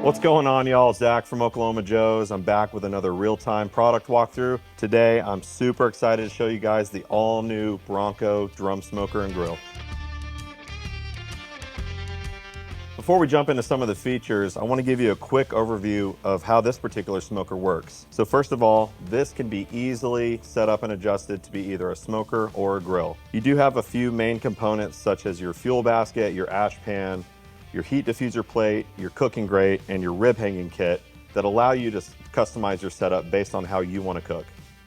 What's going on, y'all? Zach from Oklahoma Joe's. I'm back with another real-time product walkthrough. Today, I'm super excited to show you guys the all-new Bronco drum smoker and grill. Before we jump into some of the features, I want to give you a quick overview of how this particular smoker works. So first of all, this can be easily set up and adjusted to be either a smoker or a grill. You do have a few main components such as your fuel basket, your ash pan, your heat diffuser plate, your cooking grate, and your rib hanging kit that allow you to customize your setup based on how you want to cook.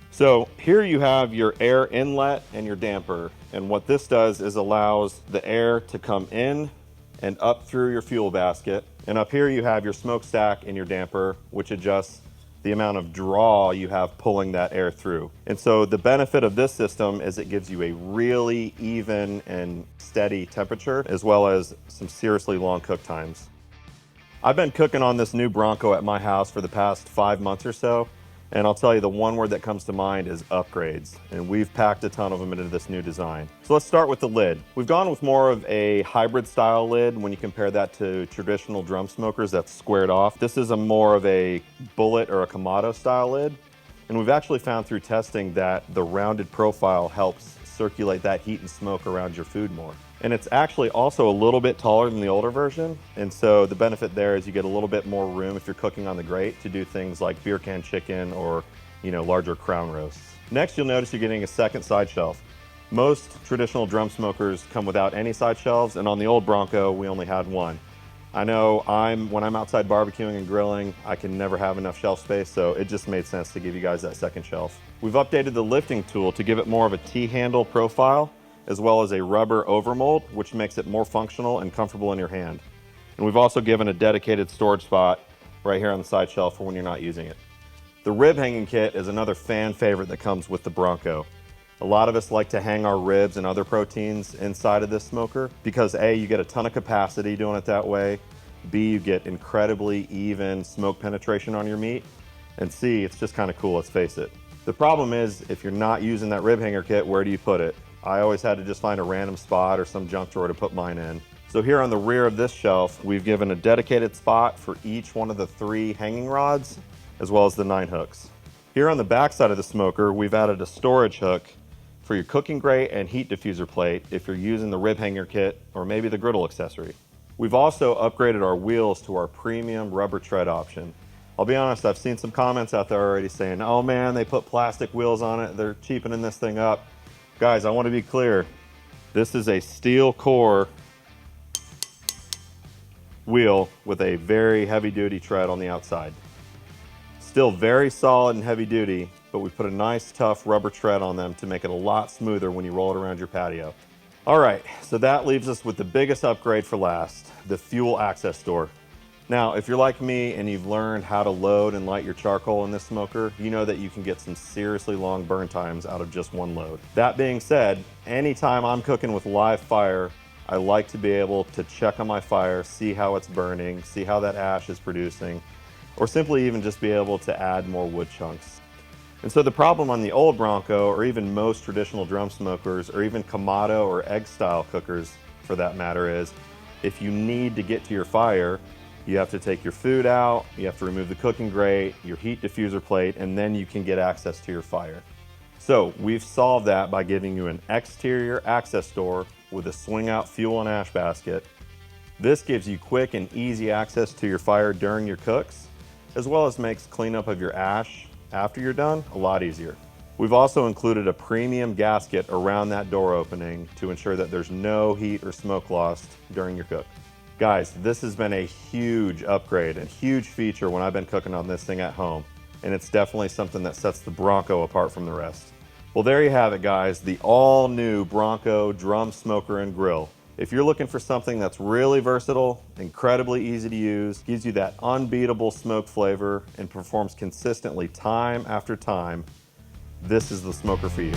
So here you have your air inlet and your damper. And what this does is allows the air to come in and up through your fuel basket. And up here you have your smokestack and your damper, which adjusts the amount of draw you have pulling that air through. And so the benefit of this system is it gives you a really even and steady temperature, as well as some seriously long cook times. I've been cooking on this new Bronco at my house for the past 5 months or so, and I'll tell you the one word that comes to mind is upgrades, and we've packed a ton of them into this new design. So let's start with the lid. We've gone with more of a hybrid style lid when you compare that to traditional drum smokers that's squared off. This is a more of a bullet or a Kamado style lid, and we've actually found through testing that the rounded profile helps circulate that heat and smoke around your food more. And it's actually also a little bit taller than the older version. And so the benefit there is you get a little bit more room if you're cooking on the grate to do things like beer can chicken or, larger crown roasts. Next, you'll notice you're getting a second side shelf. Most traditional drum smokers come without any side shelves, and on the old Bronco, we only had one. I know when I'm outside barbecuing and grilling, I can never have enough shelf space, so it just made sense to give you guys that second shelf. We've updated the lifting tool to give it more of a T-handle profile, as well as a rubber overmold, which makes it more functional and comfortable in your hand. And we've also given a dedicated storage spot right here on the side shelf for when you're not using it. The rib hanging kit is another fan favorite that comes with the Bronco. A lot of us like to hang our ribs and other proteins inside of this smoker because A, you get a ton of capacity doing it that way, B, you get incredibly even smoke penetration on your meat, and C, it's just kind of cool, let's face it. The problem is, if you're not using that rib hanger kit, where do you put it? I always had to just find a random spot or some junk drawer to put mine in. So here on the rear of this shelf, we've given a dedicated spot for each one of the 3 hanging rods, as well as the 9 hooks. Here on the back side of the smoker, we've added a storage hook for your cooking grate and heat diffuser plate if you're using the rib hanger kit or maybe the griddle accessory. We've also upgraded our wheels to our premium rubber tread option. I'll be honest, I've seen some comments out there already saying, oh man, they put plastic wheels on it, they're cheapening this thing up. Guys, I want to be clear. This is a steel core wheel with a very heavy duty tread on the outside. Still very solid and heavy duty, but we put a nice tough rubber tread on them to make it a lot smoother when you roll it around your patio. All right, so that leaves us with the biggest upgrade for last, the fuel access door. Now, if you're like me and you've learned how to load and light your charcoal in this smoker, you know that you can get some seriously long burn times out of just one load. That being said, anytime I'm cooking with live fire, I like to be able to check on my fire, see how it's burning, see how that ash is producing, or simply even just be able to add more wood chunks. And so the problem on the old Bronco, or even most traditional drum smokers, or even Kamado or egg style cookers for that matter, is if you need to get to your fire, you have to take your food out, you have to remove the cooking grate, your heat diffuser plate, and then you can get access to your fire. So we've solved that by giving you an exterior access door with a swing out fuel and ash basket. This gives you quick and easy access to your fire during your cooks, as well as makes cleanup of your ash after you're done a lot easier. We've also included a premium gasket around that door opening to ensure that there's no heat or smoke lost during your cook. Guys, this has been a huge upgrade and huge feature when I've been cooking on this thing at home, and it's definitely something that sets the Bronco apart from the rest. Well, there you have it, guys, the all-new Bronco drum smoker and grill. If you're looking for something that's really versatile, incredibly easy to use, gives you that unbeatable smoke flavor, and performs consistently time after time, this is the smoker for you.